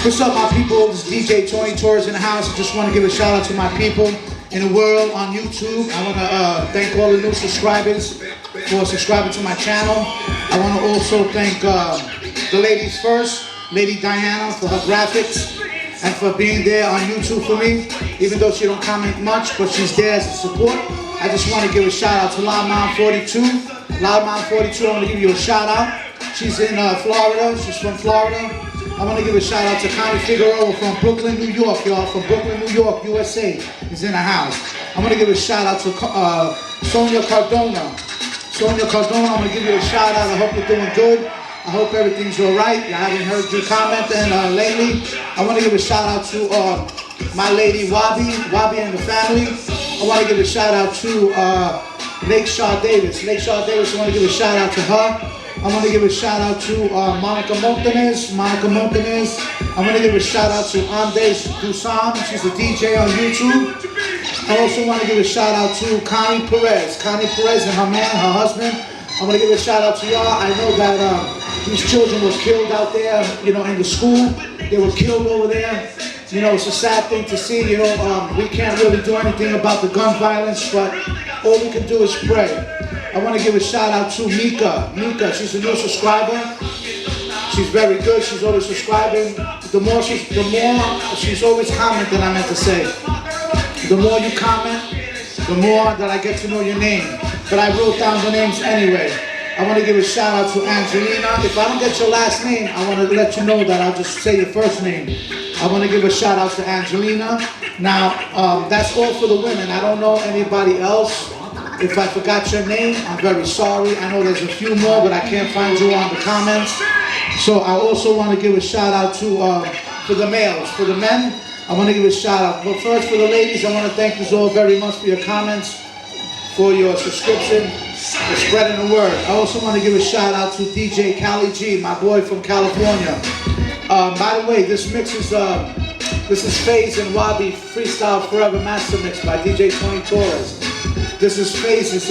What's up, my people? This is DJ Tony Torres in the house. I just want to give a shout out to my people in the world on YouTube. I want to thank all the new subscribers for subscribing to my channel. I want to also thank the ladies first, Lady Diana, for her graphics and for being there on YouTube for me. Even though she don't comment much, but she's there as a support. I just want to give a shout out to Loud Mom 42. Loud Mom 42, I want to give you a shout out. She's in Florida. She's from Florida. I want to give a shout out to Connie Figueroa from Brooklyn, New York, y'all. From Brooklyn, New York, USA, is in the house. I want to give a shout out to Sonia Cardona. Sonia Cardona, I want to give you a shout out. I hope you're doing good. I hope everything's all right. I haven't heard you commenting lately. I want to give a shout out to my lady Wabi and the family. I want to give a shout out to Lakeshaw Davis. Lakeshaw Davis, I want to give a shout out to her. I want to give a shout out to Monica Montanez. Monica Montanez. I want to give a shout out to Andes Dusan. She's a DJ on YouTube. I also want to give a shout out to Connie Perez. Connie Perez and her man, her husband. I want to give a shout out to y'all. I know that these children were killed out there, you know, in the school. They were killed over there. You know, it's a sad thing to see. You know, we can't really do anything about the gun violence, but all we can do is pray. I want to give a shout out to Mika. Mika, she's a new subscriber. She's very good. She's always subscribing. The more she's always commenting, I meant to say. The more you comment, the more that I get to know your name. But I wrote down the names anyway. I want to give a shout out to Angelina. If I don't get your last name, I want to let you know that I'll just say your first name. I want to give a shout out to Angelina. Now, that's all for the women. I don't know anybody else. If I forgot your name, I'm very sorry. I know there's a few more, but I can't find you on the comments. So I also want to give a shout out to for the males. For the men, I want to give a shout out. But first, for the ladies, I want to thank you all very much for your comments, for your subscription, for spreading the word. I also want to give a shout out to DJ Cali G, my boy from California. By the way, this mix is FaZe and Wabi Freestyle Forever Master Mix by DJ Tony Torres. This is FaZe's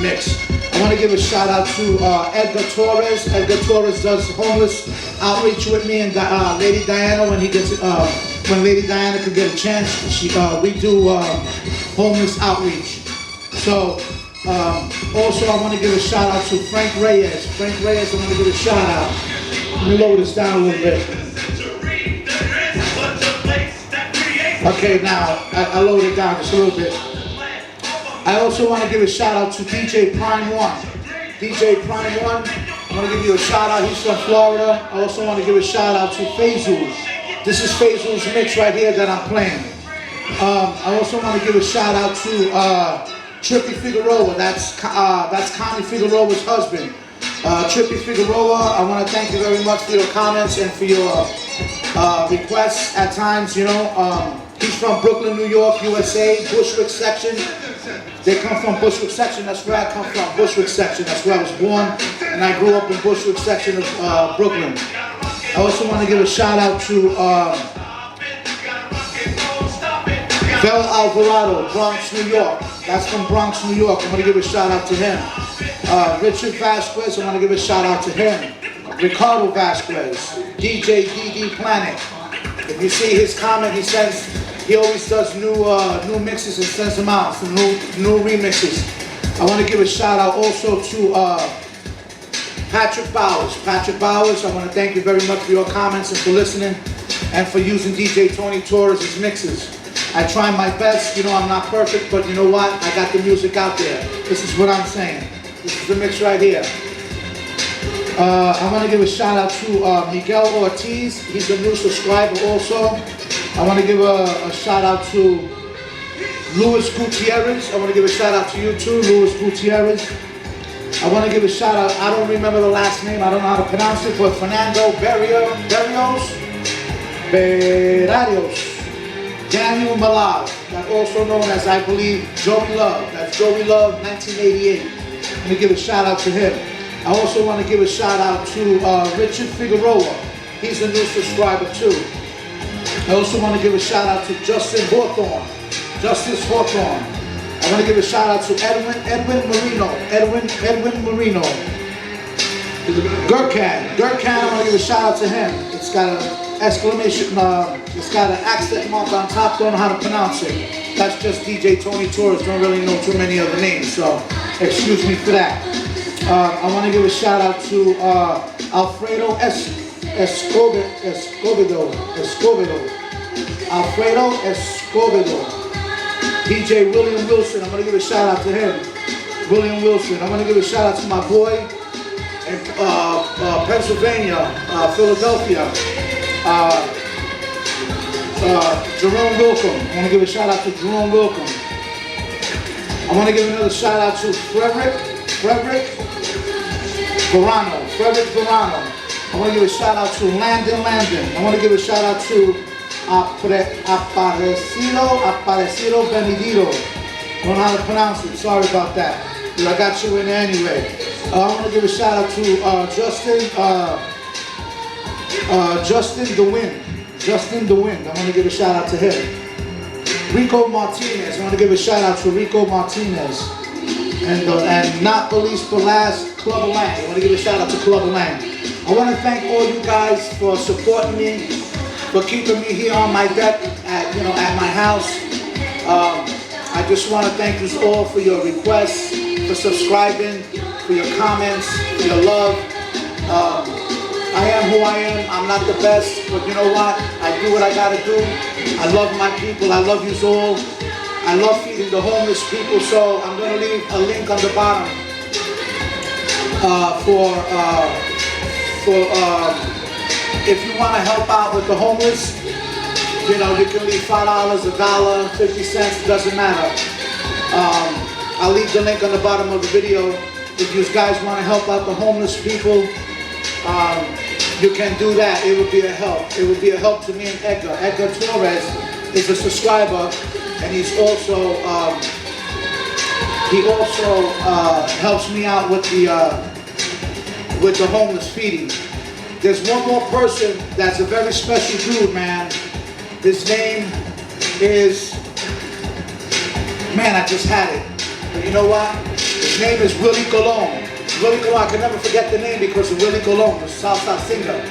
mix. I want to give a shout out to Edgar Torres. Edgar Torres does homeless outreach with me and Lady Diana when he gets when Lady Diana could get a chance. We do homeless outreach. So also I want to give a shout out to Frank Reyes. Frank Reyes, I want to give a shout out. Let me lower this down a little bit. Okay, now I lowered it down just a little bit. I also want to give a shout out to DJ Prime One. DJ Prime One, I want to give you a shout out. He's from Florida. I also want to give a shout out to FaZe. This is FaZe's mix right here that I'm playing. I also want to give a shout out to Trippy Figueroa. That's Connie Figueroa's husband. Trippy Figueroa, I want to thank you very much for your comments and for your requests at times, you know. He's from Brooklyn, New York, USA, Bushwick section. They come from Bushwick section, that's where I come from, Bushwick section. That's where I was born, and I grew up in Bushwick section of Brooklyn. I also want to give a shout out to Bel Alvarado, Bronx, New York. That's from Bronx, New York. I want to give a shout out to him. Richard Vasquez, I want to give a shout out to him. Ricardo Vasquez, DJ DD Planet. If you see his comment, he says he always does new mixes and sends them out, some new remixes. I want to give a shout out also to Patrick Bowers. Patrick Bowers, I want to thank you very much for your comments and for listening and for using DJ Tony Torres' mixes. I try my best, you know, I'm not perfect, but you know what? I got the music out there. This is what I'm saying. This is the mix right here. I want to give a shout out to Miguel Ortiz. He's a new subscriber also. I want to give a shout out to Luis Gutierrez. I want to give a shout out to you too, Luis Gutierrez. I want to give a shout out, I don't remember the last name, I don't know how to pronounce it, but Fernando Berrios. Daniel Malaz, that's also known as, I believe, Joey Love. That's Joey Love, 1988. I'm going to give a shout out to him. I also want to give a shout out to Richard Figueroa. He's a new subscriber too. I also want to give a shout out to Justin Hawthorne. Justice Hawthorne. I want to give a shout out to Edwin Marino. Edwin Marino. Gurkhan, I want to give a shout out to him. It's got a exclamation, it's got an accent mark on top, don't know how to pronounce it. That's just DJ Tony Torres, don't really know too many other names, so excuse me for that. I want to give a shout out to Alfredo Escobedo. Alfredo Escobedo. DJ William Wilson, I'm going to give a shout out to him. William Wilson. I'm going to give a shout out to my boy in Pennsylvania, Philadelphia, Jerome Wilcom. I want to give a shout out to Jerome Wilcom. I want to give another shout out to Frederick Verano. I want to give a shout out to Landon. I want to give a shout out to Aparecido Benedito. Don't know how to pronounce it, sorry about that. But I got you in there anyway. I want to give a shout out to Justin DeWind. I want to give a shout out to him. Rico Martinez. I want to give a shout out to Rico Martinez. And not the least but last, Clubber Lang. I want to give a shout out to Clubber Lang. I want to thank all you guys for supporting me, for keeping me here on my deck at my house. I just want to thank you all for your requests, for subscribing, for your comments, for your love. I am who I am. I'm not the best, but you know what? I do what I gotta do. I love my people. I love you all. I love feeding the homeless people, so I'm gonna leave a link on the bottom if you want to help out with the homeless. You can leave $5, $1, 50 cents, it doesn't matter. I'll leave the link on the bottom of the video. If you guys want to help out the homeless people, you can do that. It would be a help. It would be a help to me and Edgar. Edgar Torres is a subscriber, and he also helps me out with the homeless feeding. There's one more person that's a very special dude, man. His name is, man, I just had it. But you know what? His name is Willie Colon. Willie Colon, I can never forget the name because of Willie Colon, the Southside singer.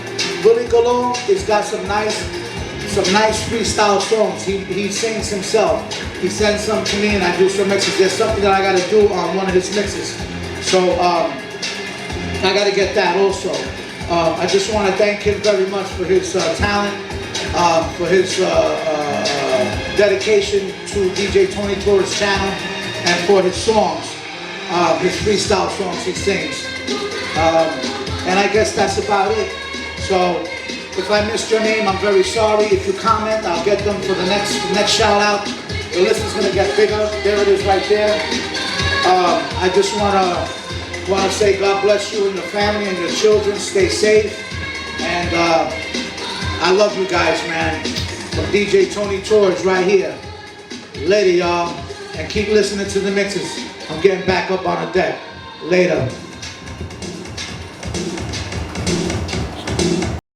Willie Colon has got some nice freestyle songs. He sings himself. He sends some to me and I do some mixes. There's something that I got to do on one of his mixes. So I got to get that also. I just want to thank him very much for his talent, for his dedication to DJ Tony Torres' channel, and for his songs, his freestyle songs he sings. And I guess that's about it. So if I missed your name, I'm very sorry. If you comment, I'll get them for the next shout out. The list is going to get bigger. There it is right there. I just want to say God bless you and your family and your children. Stay safe. And I love you guys, man. From DJ Tony Torres right here. Later, y'all. And keep listening to the mixes. I'm getting back up on the deck. Later.